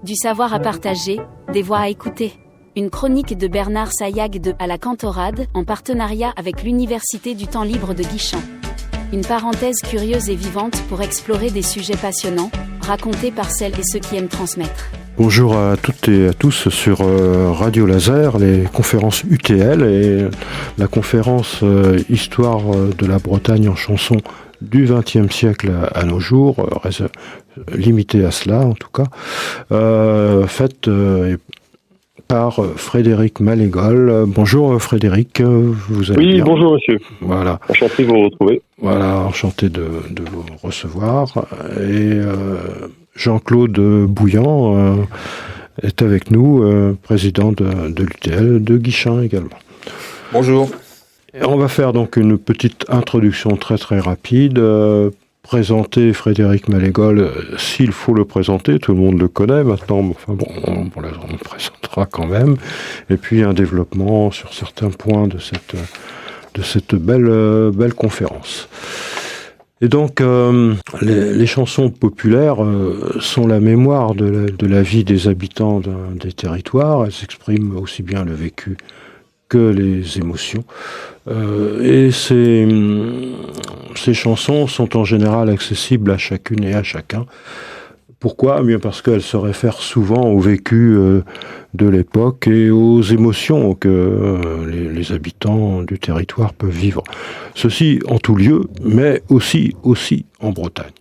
Du savoir à partager, des voix à écouter. Une chronique de Bernard Saillag de À la Cantorade, en partenariat avec l'Université du Temps Libre de Guichen. Une parenthèse curieuse et vivante pour explorer des sujets passionnants, racontés par celles et ceux qui aiment transmettre. Bonjour à toutes et à tous sur Radio Laser, les conférences UTL et la conférence Histoire de la Bretagne en chanson du XXe siècle à nos jours, limitée à cela en tout cas, faite par Frédéric Malégol. Bonjour Frédéric, vous allez bien? Oui, bonjour monsieur. Voilà. Enchanté de vous retrouver. Voilà, enchanté de vous recevoir. Et Jean-Claude Bouillant est avec nous, président de l'UTL de Guichen également. Bonjour. Et on va faire donc une petite introduction très très rapide. Présenter Frédéric Malégol, s'il faut le présenter, tout le monde le connaît maintenant, enfin bon, on le présentera quand même. Et puis un développement sur certains points de cette belle conférence. Et donc, les chansons populaires sont la mémoire de la vie des habitants des territoires. Elles expriment aussi bien le vécu que les émotions. Et ces chansons sont en général accessibles à chacune et à chacun. Pourquoi ? Bien parce qu'elles se réfèrent souvent au vécu de l'époque et aux émotions que les habitants du territoire peuvent vivre. Ceci en tout lieu, mais aussi en Bretagne.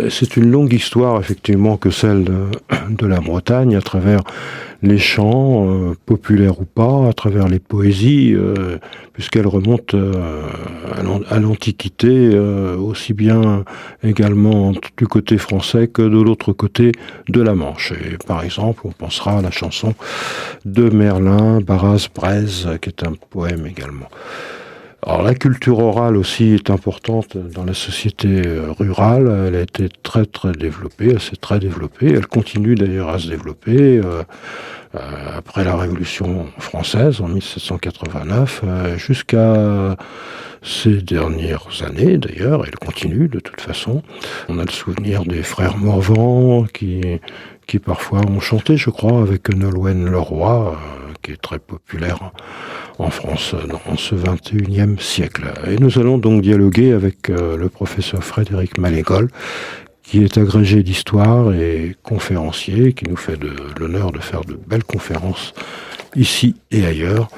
C'est une longue histoire, effectivement, que celle de la Bretagne, à travers les chants, populaires ou pas, à travers les poésies, puisqu'elle remonte à l'Antiquité, aussi bien également du côté français que de l'autre côté de la Manche. Et par exemple, on pensera à la chanson de Merlin, Baraz-Brez, qui est un poème également. Alors la culture orale aussi est importante dans la société rurale. Elle a été très très développée, elle s'est très développée. Elle continue d'ailleurs à se développer après la Révolution française en 1789 jusqu'à ces dernières années d'ailleurs. Elle continue de toute façon. On a le souvenir des frères Morvan qui parfois ont chanté, je crois, avec Nolwenn Leroy, qui est très populaire en France dans ce XXIe siècle. Et nous allons donc dialoguer avec le professeur Frédéric Malégol, qui est agrégé d'histoire et conférencier, qui nous fait l'honneur de faire de belles conférences ici et ailleurs.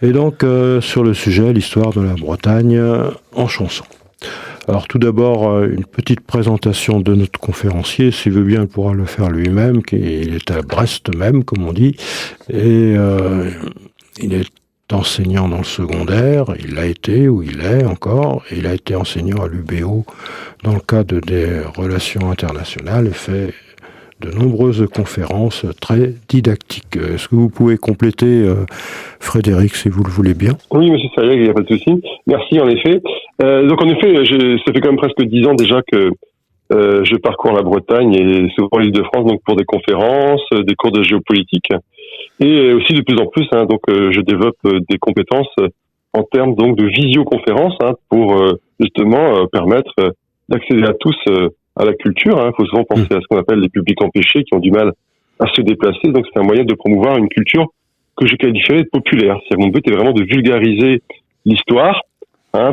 Et donc, sur le sujet, l'histoire de la Bretagne en chanson. Alors tout d'abord, une petite présentation de notre conférencier. S'il veut bien, il pourra le faire lui-même. Il est à Brest même, comme on dit. Et il est enseignant dans le secondaire. Il l'a été, ou il est encore. Et il a été enseignant à l'UBO dans le cadre des relations internationales et fait de nombreuses conférences très didactiques. Est-ce que vous pouvez compléter, Frédéric, si vous le voulez bien? Oui, monsieur Saillag, il n'y a pas de souci. Merci, en effet. Donc, en effet, ça fait quand même presque 10 ans déjà que je parcours la Bretagne et souvent l'Île-de-France, donc pour des conférences, des cours de géopolitique, et aussi de plus en plus. Donc, je développe des compétences en termes donc de visioconférence pour justement permettre d'accéder à tous à la culture. Il faut souvent penser à ce qu'on appelle les publics empêchés qui ont du mal à se déplacer. Donc, c'est un moyen de promouvoir une culture que je qualifierais de populaire. C'est-à-dire que mon but est vraiment de vulgariser l'histoire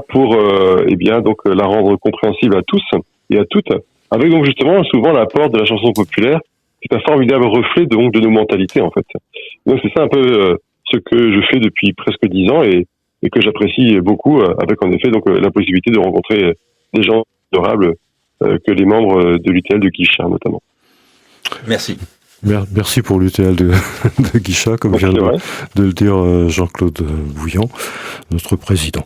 pour donc la rendre compréhensible à tous et à toutes, avec donc justement souvent l'apport de la chanson populaire, qui est un formidable reflet de nos mentalités en fait. Donc c'est ça un peu ce que je fais depuis presque 10 ans et que j'apprécie beaucoup, avec en effet donc la possibilité de rencontrer des gens adorables que les membres de l'UTL de Guichen notamment. Merci. Merci pour l'UTL de Guichen, comme vient de le dire Jean-Claude Bouillant, notre président.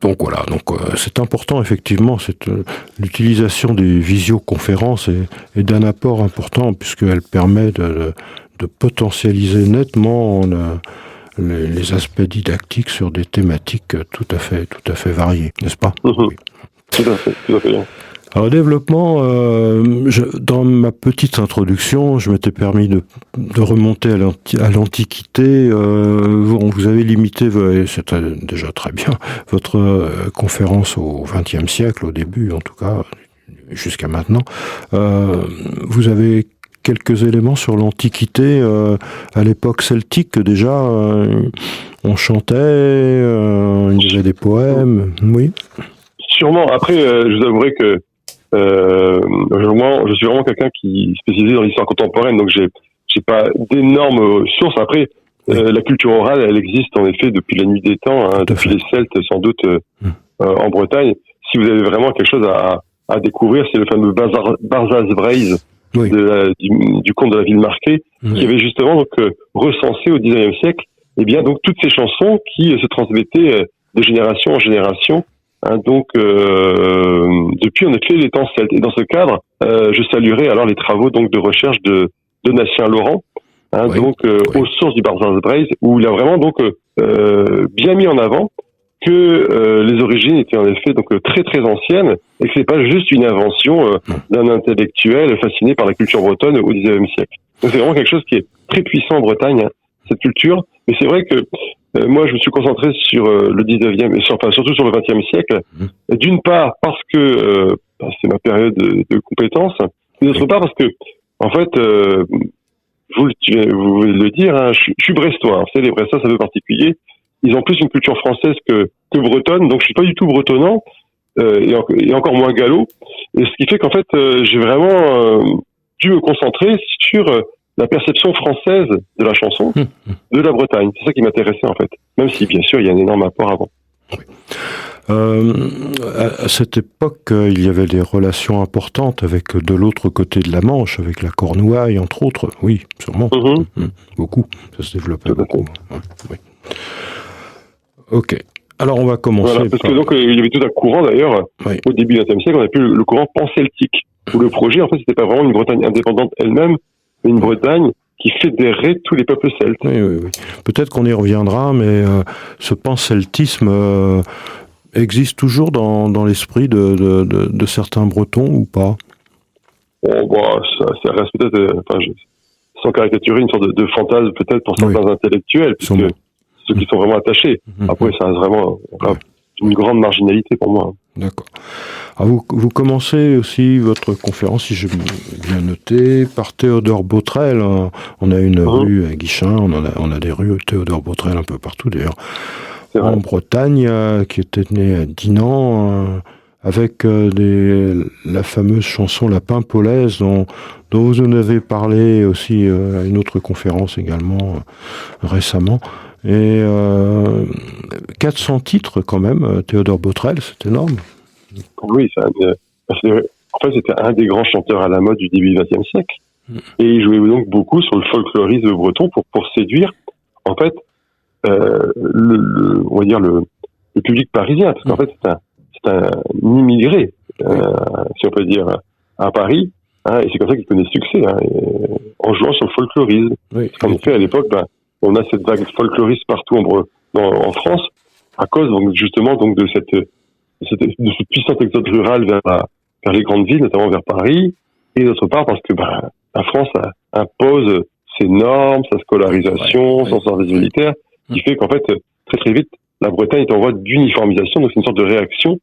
Donc voilà, c'est important effectivement, l'utilisation des visioconférences est d'un apport important puisqu'elle permet de potentialiser nettement les aspects didactiques sur des thématiques tout à fait variées, n'est-ce pas? Oui. Tout à fait bien. Alors, développement, dans ma petite introduction, je m'étais permis de remonter à l'Antiquité. Vous avez limité, et c'est déjà très bien, votre conférence au XXe siècle, au début en tout cas, jusqu'à maintenant. Vous avez quelques éléments sur l'Antiquité, à l'époque celtique déjà, on chantait, il y avait des poèmes, oui. Sûrement. Après, je vous avouerai que je suis vraiment quelqu'un qui est spécialisé dans l'histoire contemporaine, donc j'ai pas d'énormes sources. Après, la culture orale, elle existe en effet depuis la nuit des temps, depuis les Celtes sans doute en Bretagne. Si vous avez vraiment quelque chose à découvrir, c'est le fameux Barzaz Braise du conte de la ville marquée, qui avait justement donc recensé au XIXe siècle, eh bien donc toutes ces chansons qui se transmettaient de génération en génération. Depuis en effet les temps celtes. Et dans ce cadre, je saluerai alors les travaux donc de recherche de Donatien Laurent, aux sources du Barzaz Braise, où il a vraiment donc bien mis en avant que les origines étaient en effet donc très très anciennes et que c'est pas juste une invention d'un intellectuel fasciné par la culture bretonne au XIXe siècle. Donc c'est vraiment quelque chose qui est très puissant en Bretagne, cette culture. Mais c'est vrai que moi je me suis concentré sur le 19e, surtout sur le 20e siècle. D'une part parce que c'est ma période de compétences, et d'autre part parce que en fait vous venez de le dire, je suis brestois. Vous savez, les Brestois, c'est un peu particulier. Ils ont plus une culture française que bretonne, donc je suis pas du tout bretonnant et encore moins gallo. Et ce qui fait qu'en fait, j'ai vraiment dû me concentrer sur la perception française de la chanson de la Bretagne. C'est ça qui m'intéressait en fait, même si bien sûr il y a un énorme apport avant. Oui. À cette époque, il y avait des relations importantes avec de l'autre côté de la Manche, avec la Cornouaille, entre autres. Oui, sûrement. Beaucoup. Ça se développait beaucoup. Oui. Ok. Alors, on va commencer. Voilà, parce que donc, il y avait tout un courant, d'ailleurs, au début du XXe siècle, on appelait le courant pan-celtique, où le projet, en fait, c'était pas vraiment une Bretagne indépendante elle-même, mais une Bretagne qui fédérait tous les peuples celtes. Oui. Peut-être qu'on y reviendra, mais ce pan-celtisme existe toujours dans l'esprit de certains Bretons ou pas? Ça reste peut-être, sans caricaturer, une sorte de fantasme peut-être pour certains intellectuels, puisque ceux qui sont vraiment attachés. Après, ça reste vraiment une grande marginalité pour moi. D'accord. Alors vous commencez aussi votre conférence, si j'ai bien noté, par Théodore Botrel. On a une rue à Guichen, on a des rues Théodore Botrel un peu partout d'ailleurs. En Bretagne, qui était né à Dinan, avec la fameuse chanson La Pimpolaise, dont vous en avez parlé aussi à une autre conférence également récemment. Et 400 titres quand même, Théodore Botrel, c'est énorme. Oui, en fait, c'était un des grands chanteurs à la mode du début du XXe siècle. Et il jouait donc beaucoup sur le folklorisme breton pour séduire, en fait, on va dire le public parisien, parce qu'en fait, c'est un immigré, si on peut dire, à Paris, et c'est comme ça qu'il connaît ce succès, en jouant sur le folklorisme. Oui. En effet, à l'époque, on a cette vague folkloriste partout en France, à cause donc, justement donc de ce puissant exode rural vers les grandes villes, notamment vers Paris, et d'autre part parce que la France impose ses normes, sa scolarisation, son service militaire, qui fait qu'en fait, très très vite, la Bretagne est en voie d'uniformisation, donc c'est une sorte de réaction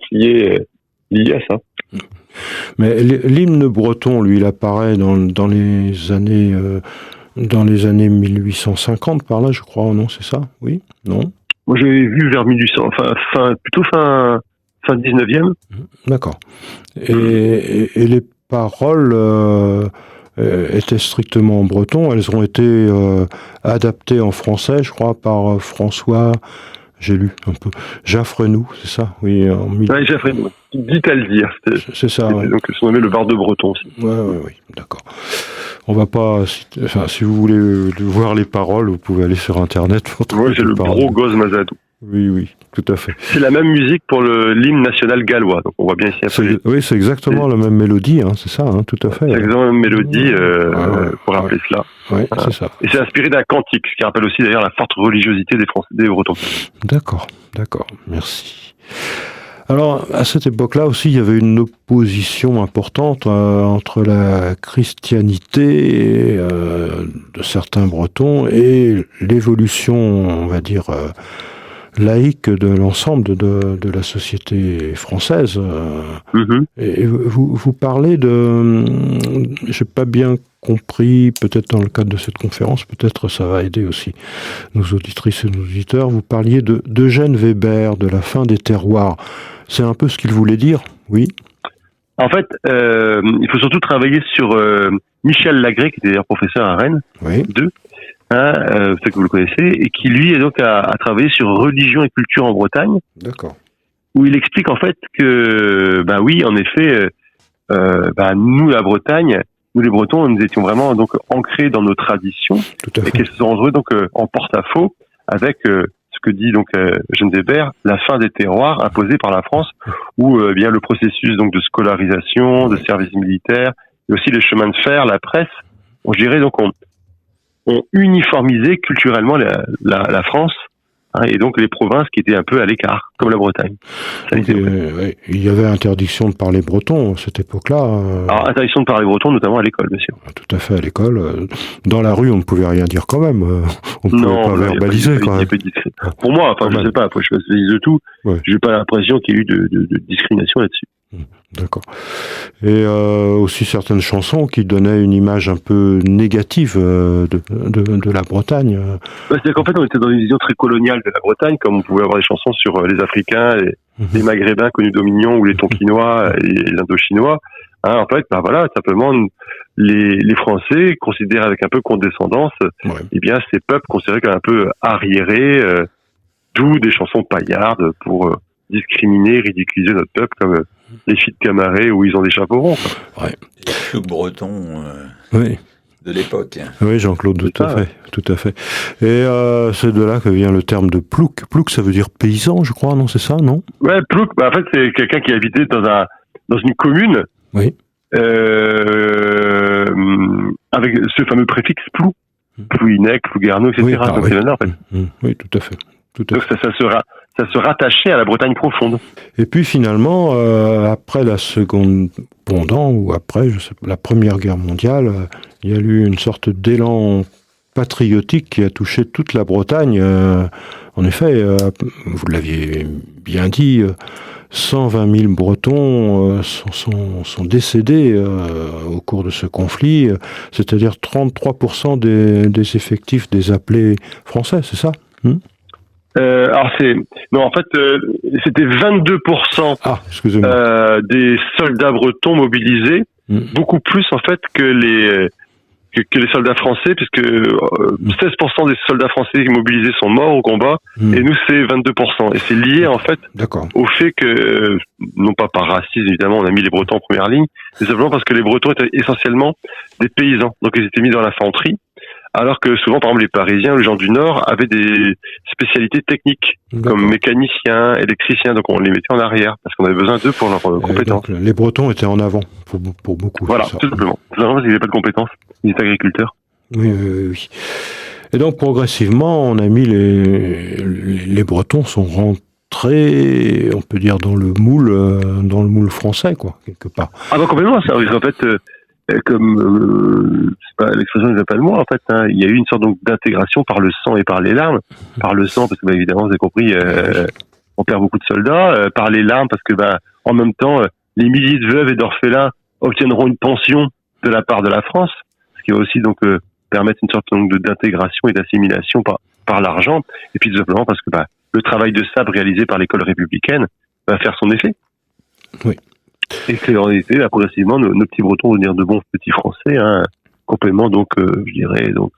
qui est liée à ça. Mais l'hymne breton, lui, il apparaît dans les années 1850 par là, je crois, non, c'est ça? Oui? Non? Moi, j'avais vu vers 1800, plutôt fin 19e. D'accord. Et les paroles étaient strictement en breton. Elles ont été adaptées en français, je crois, par François, j'ai lu un peu, Jaffrenou, c'est ça? Oui, oui, Jaffrenou. Dit à le dire. C'est ça. Ouais. Donc, ils sont nommés le barde breton aussi. Oui, d'accord. On va pas. Si vous voulez voir les paroles, vous pouvez aller sur Internet. Oui, c'est le gros Goz Mazadou. Oui, tout à fait. C'est la même musique pour l'hymne national gallois. Donc, on voit bien ici. Oui, c'est exactement la même mélodie, c'est ça, tout à fait. C'est exactement la même mélodie, pour rappeler cela. Oui, c'est ça. Et c'est inspiré d'un cantique, ce qui rappelle aussi d'ailleurs la forte religiosité des Bretons. D'accord, merci. Alors, à cette époque-là aussi, il y avait une opposition importante entre la christianité de certains Bretons et l'évolution, on va dire, laïque de l'ensemble de la société française. Et vous parlez de... J'ai pas bien compris, peut-être dans le cadre de cette conférence, peut-être ça va aider aussi nos auditrices et nos auditeurs, vous parliez d'Eugène Weber, de la fin des terroirs. C'est un peu ce qu'il voulait dire, oui? En fait, il faut surtout travailler sur Michel Lagré, qui était d'ailleurs professeur à Rennes, peut-être que vous le connaissez, et qui lui donc a travaillé sur religion et culture en Bretagne. D'accord. Où il explique en fait que, oui, en effet, nous, la Bretagne, nous les Bretons, nous étions vraiment donc ancrés dans nos traditions, et qu'elles se sont retrouvées donc en porte-à-faux avec ce que dit donc Eugène Weber, la fin des terroirs imposés par la France, où bien le processus donc de scolarisation, de service militaire, et aussi les chemins de fer, la presse, je dirais donc ont uniformisé culturellement la France, et donc les provinces qui étaient un peu à l'écart, comme la Bretagne. Il y avait interdiction de parler breton à cette époque-là. Alors, interdiction de parler breton, notamment à l'école, bien sûr. Tout à fait, à l'école. Dans la rue, on ne pouvait rien dire quand même. On ne pouvait pas verbaliser quand même. Pour moi, je ne sais pas, après je spécialise de tout, je n'ai pas l'impression qu'il y ait eu de discrimination là-dessus. D'accord. Et aussi certaines chansons qui donnaient une image un peu négative de la Bretagne. C'est-à-dire qu'en fait, on était dans une vision très coloniale de la Bretagne, comme on pouvait avoir des chansons sur les Africains, les Maghrébins que nous dominions, ou les Tonkinois et les Indochinois. En fait, simplement, les Français considèrent avec un peu condescendance, ces peuples considérés comme un peu arriérés, d'où des chansons paillardes pour discriminer, ridiculiser notre peuple, comme les filles de Camaret où ils ont des chapeaux ronds. Les ploucs bretons de l'époque. Oui, Jean-Claude, tout à fait. Et c'est de là que vient le terme de plouc. Plouc, ça veut dire paysan, je crois, non? C'est ça, non? Ouais, plouc, en fait, c'est quelqu'un qui habitait dans une commune. Oui. Avec ce fameux préfixe plou. Plouinec, Plouguerneau, etc. Donc c'est l'honneur, en fait. Oui, tout à fait. Donc ça se rattachait à la Bretagne profonde. Et puis finalement, après la seconde ou après, la Première Guerre mondiale, il y a eu une sorte d'élan patriotique qui a touché toute la Bretagne. En effet, vous l'aviez bien dit, 120 000 Bretons sont décédés au cours de ce conflit, c'est-à-dire 33% des effectifs des appelés français, c'est ça? C'était 22% des soldats bretons mobilisés, beaucoup plus en fait que les soldats français, puisque 16% des soldats français mobilisés sont morts au combat, et nous c'est 22%. Et c'est lié en fait au fait que, non pas par racisme évidemment, on a mis les Bretons en première ligne, mais simplement parce que les Bretons étaient essentiellement des paysans, donc ils étaient mis dans l'infanterie. Alors que souvent, par exemple, les Parisiens, les gens du Nord, avaient des spécialités techniques, comme mécaniciens, électriciens, donc on les mettait en arrière, parce qu'on avait besoin d'eux pour leurs compétences. Donc, les Bretons étaient en avant, pour beaucoup. Voilà, tout simplement. Tout simplement parce qu'ils n'avaient pas de compétences, ils étaient agriculteurs. Oui. Et donc, progressivement, on a mis les Bretons sont rentrés, on peut dire, dans le moule français, quoi, quelque part. Ah bah complètement, ça. En fait, comme c'est pas l'expression que j'appelle moi, en fait, il y a eu une sorte donc d'intégration par le sang et par les larmes. Par le sang parce que évidemment, vous avez compris, on perd beaucoup de soldats. Par les larmes parce que en même temps, les milliers de veuves et d'orphelins obtiendront une pension de la part de la France, ce qui va aussi donc permettre une sorte donc d'intégration et d'assimilation par l'argent. Et puis tout simplement parce que le travail de sabre réalisé par l'école républicaine va faire son effet. Oui. Et c'est en effet, progressivement, nos petits Bretons vont devenir de bons petits Français, complètement donc, je dirais donc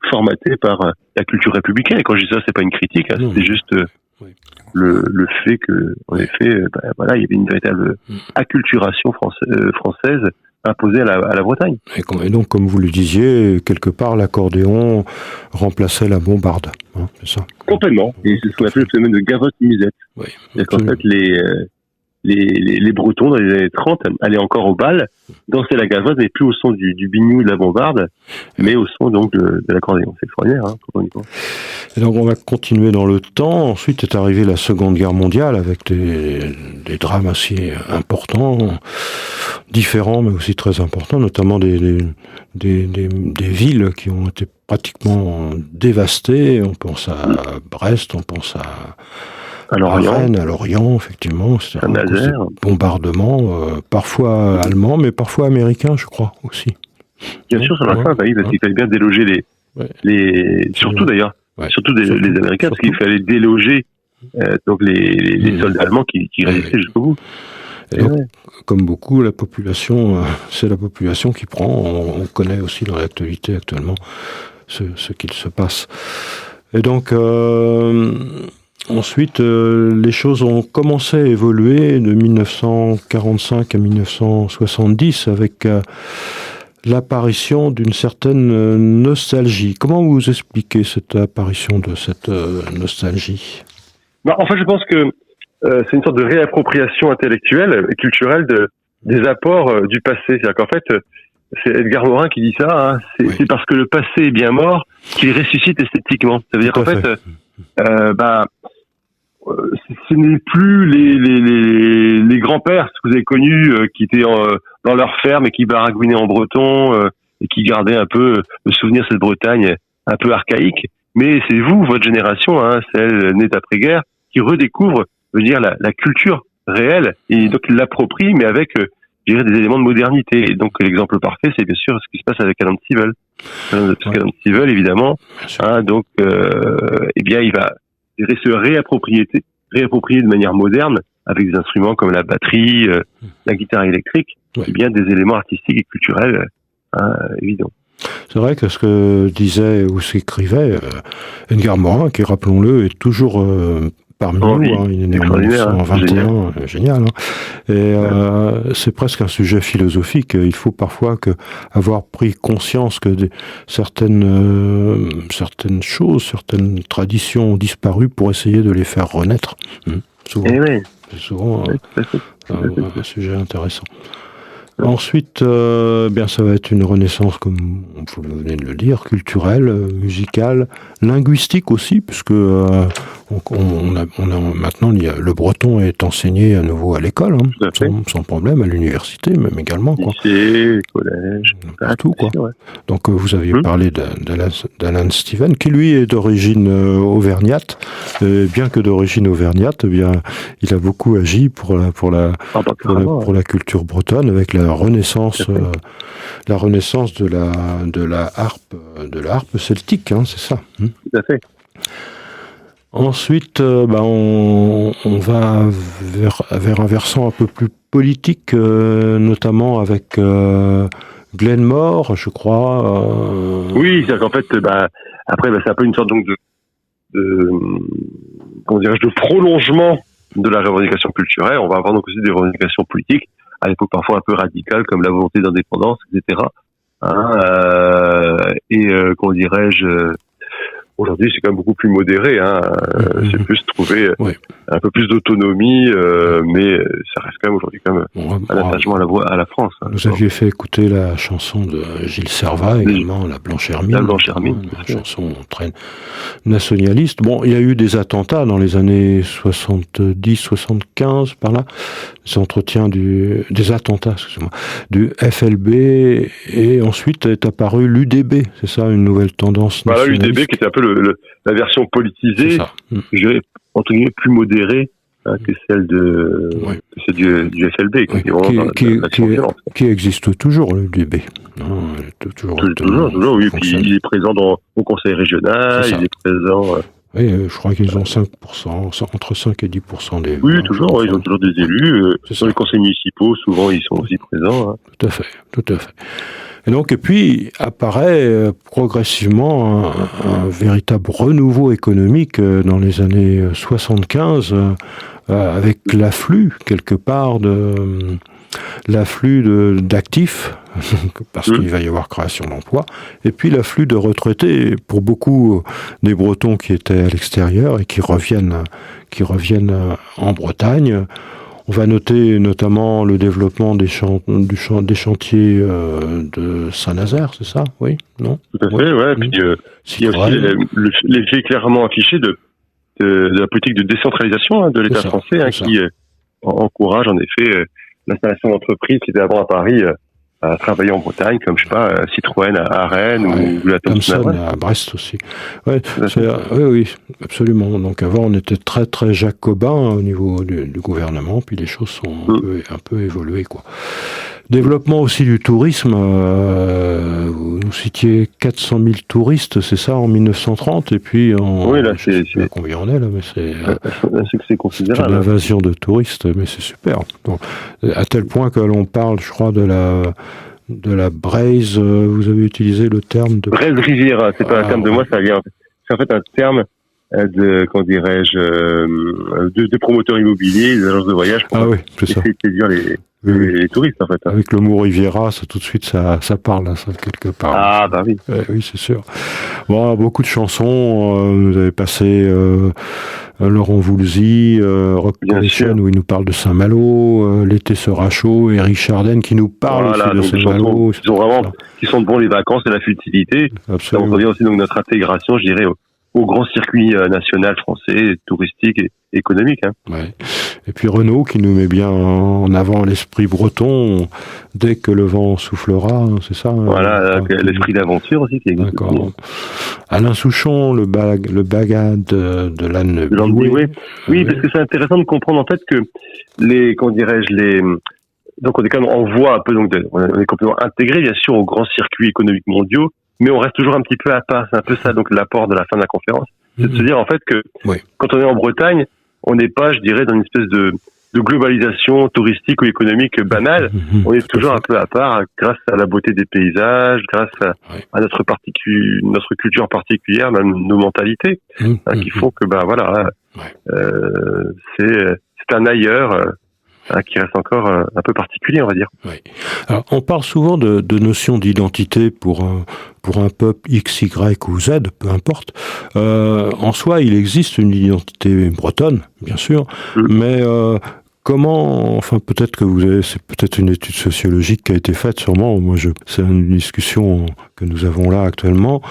formatés par la culture républicaine. Et quand je dis ça, c'est pas une critique, c'est juste le fait que, en effet, il y avait une véritable acculturation française imposée à la Bretagne. Et donc, comme vous le disiez, quelque part, l'accordéon remplaçait la bombarde, c'est ça? Complètement. Et c'est ce qu'on appelle le phénomène de gavotte-musette. Oui. C'est qu'en fait, les Bretons, dans les années 30, allaient encore au bal, dansaient la gavotte, mais plus au son du biniou de la bombarde, mais au son donc de l'accordéon. C'est extraordinaire, quand on y pense. Et donc on va continuer dans le temps. Ensuite est arrivée la Seconde Guerre mondiale avec des drames assez importants. différents, mais aussi très importants, notamment des villes qui ont été pratiquement dévastées. On pense à Brest, on pense à Rennes, à Lorient, effectivement. C'est un bombardement, parfois allemand, mais parfois américain, je crois, aussi. Bien sûr, sur la fin, parce qu'il fallait bien déloger surtout d'ailleurs, surtout les Américains, parce qu'il fallait déloger donc les soldats allemands qui résistaient jusqu'au bout. Donc, comme beaucoup, la population, c'est la population qui prend. On connaît aussi dans l'actualité actuellement ce qu'il se passe. Et donc, ensuite, les choses ont commencé à évoluer de 1945 à 1970 avec l'apparition d'une certaine nostalgie. Comment vous expliquez cette apparition de cette nostalgie ? En fait, je pense que c'est une sorte de réappropriation intellectuelle et culturelle des apports du passé. C'est-à-dire qu'en fait, c'est Edgar Morin qui dit ça, hein, c'est parce que le passé est bien mort qu'il ressuscite esthétiquement. Ça veut dire qu'en fait, ce n'est plus les grands-pères que vous avez connus qui étaient dans leur ferme et qui baragouinaient en breton et qui gardaient un peu le souvenir de cette Bretagne un peu archaïque, mais c'est vous, votre génération, hein, celle née d'après-guerre, qui redécouvre, je veux dire, la culture réelle et donc l'approprie, mais avec je dirais, des éléments de modernité. Et donc l'exemple parfait, c'est bien sûr ce qui se passe avec Alan Stivell. Alan Stivell, évidemment, hein, donc eh bien il va se réapproprier de manière moderne avec des instruments comme la batterie, la guitare électrique, et bien des éléments artistiques et culturels évidents. C'est vrai que ce que disait ou s'écrivait Edgar Morin, qui, rappelons-le, est toujours parmi nous, hein, il est né en 1921, génial. Hein. Et c'est presque un sujet philosophique. Il faut parfois avoir pris conscience que certaines choses, certaines traditions ont disparu pour essayer de les faire renaître. Souvent, c'est souvent un sujet intéressant. Ensuite, bien ça va être une renaissance, comme vous venez de le dire, culturelle, musicale, linguistique aussi, puisque maintenant le breton est enseigné à nouveau à l'école, hein, sans problème, à l'université même également. Lycée, collège, partout quoi. Ouais. Donc vous aviez parlé d'Alan Stivell, qui lui est d'origine auvergnate, bien que d'origine auvergnate, eh bien il a beaucoup agi pour la culture bretonne avec la renaissance de la harpe celtique, hein, c'est ça. Tout à fait. Ensuite, on va vers un versant un peu plus politique, notamment avec Glenmore, je crois. Oui, c'est-à-dire qu'en fait, après, c'est un peu une sorte donc de prolongement de la revendication culturelle. On va avoir donc aussi des revendications politiques, à l'époque parfois un peu radicales, comme la volonté d'indépendance, etc. Comment dirais-je, aujourd'hui c'est quand même beaucoup plus modéré, hein. C'est plus trouver un peu plus d'autonomie, mais ça reste quand même aujourd'hui un attachement à la France. Hein, vous aviez fait écouter la chanson de Gilles Servat également, La Blanche Hermine. La Blanche Hermine. Une chanson très nationaliste. Bon, il y a eu des attentats dans les années 70-75, par là, des attentats, excusez-moi, du FLB, et ensuite est apparu l'UDB, c'est ça, une nouvelle tendance nationaliste. L'UDB qui était un peu la version politisée, je dirais, entre guillemets, plus modérée que celle du FLB, qui existe toujours, l'UDB. Toujours, oui. Et puis il est présent au conseil régional, il est présent... Oui, je crois qu'ils ont 5%, entre 5 et 10% des... Oui, toujours, ils ont toujours des élus. Dans les conseils municipaux, souvent, ils sont aussi présents. Hein. Tout à fait. Et puis apparaît progressivement un véritable renouveau économique dans les années 75, avec l'afflux, quelque part, d'actifs, parce qu'il va y avoir création d'emplois, et puis l'afflux de retraités, pour beaucoup des Bretons qui étaient à l'extérieur et qui reviennent en Bretagne. On va noter notamment le développement des chantiers de Saint-Nazaire, c'est ça? Oui? Non? Tout à fait, ouais. Puis il y a aussi l'effet clairement affiché de la politique de décentralisation de l'État français, qui encourage en effet l'installation d'entreprises qui étaient avant à Paris à travailler en Bretagne, comme je sais pas, Citroën à Rennes ou la Thomson à Brest aussi. Ouais, oui, absolument. Donc avant, on était très très jacobin au niveau du gouvernement, puis les choses sont un peu évoluées, quoi. Développement aussi du tourisme. Vous nous citiez 400 000 touristes, c'est ça, en 1930, et puis oui, là, je sais pas combien on est là, mais c'est un succès considérable. C'est une invasion de touristes, mais c'est super. Donc, à tel point que l'on parle, je crois, de la braise. Vous avez utilisé le terme de braise riviera. C'est pas un terme de moi, ça vient. C'est en fait un terme de, comment dirais-je, de promoteurs immobiliers, des agences de voyage pour essayer de séduire les touristes, en fait. Avec le mot Riviera, ça tout de suite, ça parle, ça, quelque part. Ah, bah oui. Oui, c'est sûr. Bon, beaucoup de chansons. Vous avez passé Laurent Voulzy, Rock Connection, où il nous parle de Saint-Malo, L'été sera chaud, et Richard Den qui nous parle aussi de Saint-Malo. Qui sont bons les vacances et la futilité. Ça revient aussi donc notre intégration, je dirais, au grand circuit national français, touristique et économique. Ouais. Et puis Renaud qui nous met bien en avant l'esprit breton dès que le vent soufflera, c'est ça. Voilà, l'esprit d'aventure aussi qui existe. D'accord. Alain Souchon, le bagad de l'âne Bioué. Oui, parce que c'est intéressant de comprendre en fait que donc on est quand même en voie un peu, donc on est complètement intégré bien sûr aux grands circuits économiques mondiaux, mais on reste toujours un petit peu à part. C'est un peu ça donc l'apport de la fin de la conférence, c'est de se dire en fait que quand on est en Bretagne, on n'est pas, je dirais, dans une espèce de globalisation touristique ou économique banale. On est toujours un peu à part grâce à la beauté des paysages, grâce à notre culture particulière, même nos mentalités, qui font que c'est un ailleurs qui reste encore un peu particulier, on va dire. Oui. Alors, on parle souvent de notion d'identité pour un peuple X, Y ou Z, peu importe. En soi, il existe une identité bretonne, bien sûr, mais comment, enfin peut-être que c'est peut-être une étude sociologique qui a été faite, sûrement. C'est une discussion que nous avons là actuellement.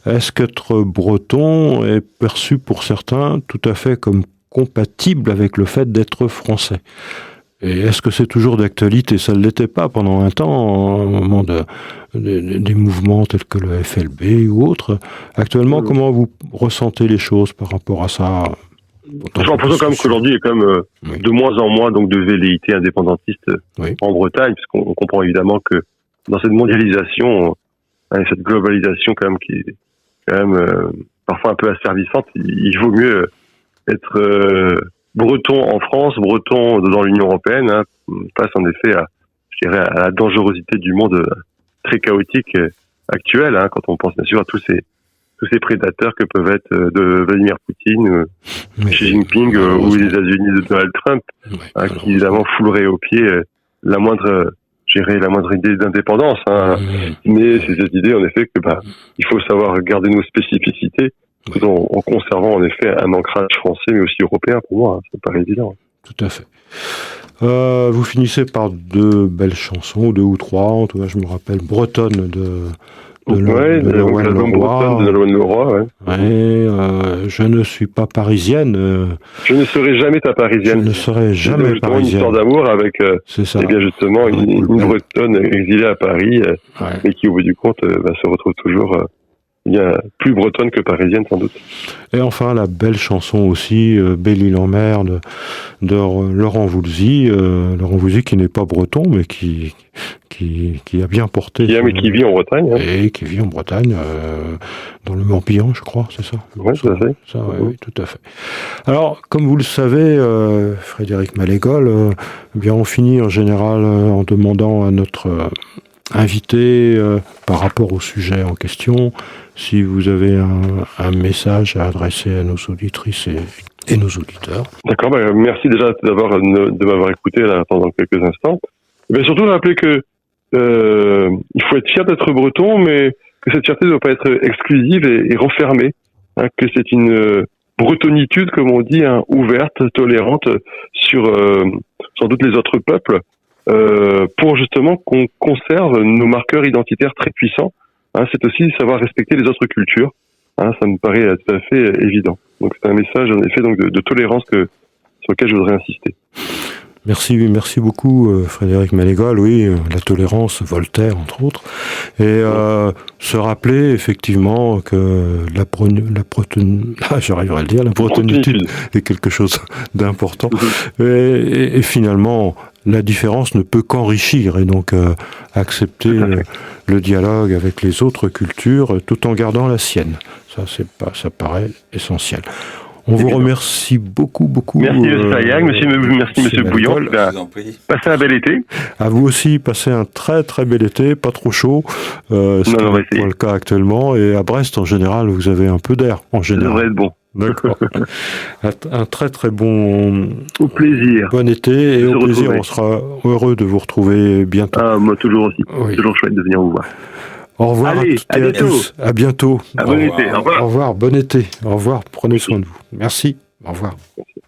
Est-ce qu'être breton est perçu pour certains tout à fait comme compatible avec le fait d'être français? Et est-ce que c'est toujours d'actualité? Ça ne l'était pas pendant un temps, au moment des mouvements tels que le FLB ou autres. Actuellement, comment vous ressentez les choses par rapport à ça? J'ai l'impression quand même qu'aujourd'hui, il y a quand même de moins en moins donc, de velléités indépendantistes en Bretagne, puisqu'on comprend évidemment que dans cette mondialisation, cette globalisation quand même qui est quand même parfois un peu asservissante, il vaut mieux être breton en France, breton dans l'Union européenne, face en effet à la dangerosité du monde très chaotique actuel, quand on pense bien sûr à tous ces prédateurs que peuvent être de Vladimir Poutine, Xi Jinping ou les États-Unis de Donald Trump, qui évidemment fouleraient aux pieds la moindre idée d'indépendance. Mais c'est cette idée en effet que il faut savoir garder nos spécificités, tout en conservant en effet un ancrage français mais aussi européen. Pour moi, ça me paraît évident. Tout à fait. Vous finissez par deux belles chansons, deux ou trois, en tout cas je me rappelle, bretonne de l'album bretonne de Nolwenn Leroy. Je ne suis pas parisienne. Je ne serai jamais ta parisienne. Je ne serai jamais parisienne. Une histoire d'amour avec c'est bien justement une bretonne exilée à Paris, mais qui au bout du compte se retrouve toujours plus bretonne que parisienne sans doute. Et enfin la belle chanson aussi, Belle-Île en mer de Laurent Voulzy. Laurent Voulzy qui n'est pas breton mais qui a bien porté. Qui vit en Bretagne. Et qui vit en Bretagne, dans le Morbihan, je crois, c'est ça? Oui, tout à fait. Oui, tout à fait. Alors, comme vous le savez, Frédéric Malégol, bien on finit en général en demandant à notre invité, par rapport au sujet en question, si vous avez un message à adresser à nos auditrices et nos auditeurs. D'accord, merci déjà de m'avoir écouté là, pendant quelques instants. Mais surtout rappeler que il faut être fier d'être breton, mais que cette fierté ne doit pas être exclusive et renfermée, que c'est une bretonitude, comme on dit, ouverte, tolérante sur doute les autres peuples, pour justement qu'on conserve nos marqueurs identitaires très puissants. C'est aussi savoir respecter les autres cultures. Ça me paraît tout à fait évident. Donc c'est un message en effet donc de tolérance sur lequel je voudrais insister. Merci beaucoup Frédéric Malégol. Oui, la tolérance, Voltaire entre autres, et se rappeler effectivement que la protonitude est quelque chose d'important, et finalement la différence ne peut qu'enrichir, et donc accepter le dialogue avec les autres cultures tout en gardant la sienne. Ça paraît essentiel. On vous remercie beaucoup. Merci M. Sayag, merci M. Bouillon. Passez un bel été. À vous aussi, passez un très très bel été, pas trop chaud, c'est pas le cas actuellement. Et à Brest, en général, vous avez un peu d'air, en général. Ça devrait être bon. D'accord. Un très très bon... Au plaisir. Bon été, et au plaisir, on sera heureux de vous retrouver bientôt. Moi toujours aussi. Oui. Toujours chouette de venir vous voir. Au revoir à toutes et à tous. À bientôt. Bon été. Au revoir. Au revoir. Bon été. Au revoir. Prenez soin de vous. Merci. Au revoir.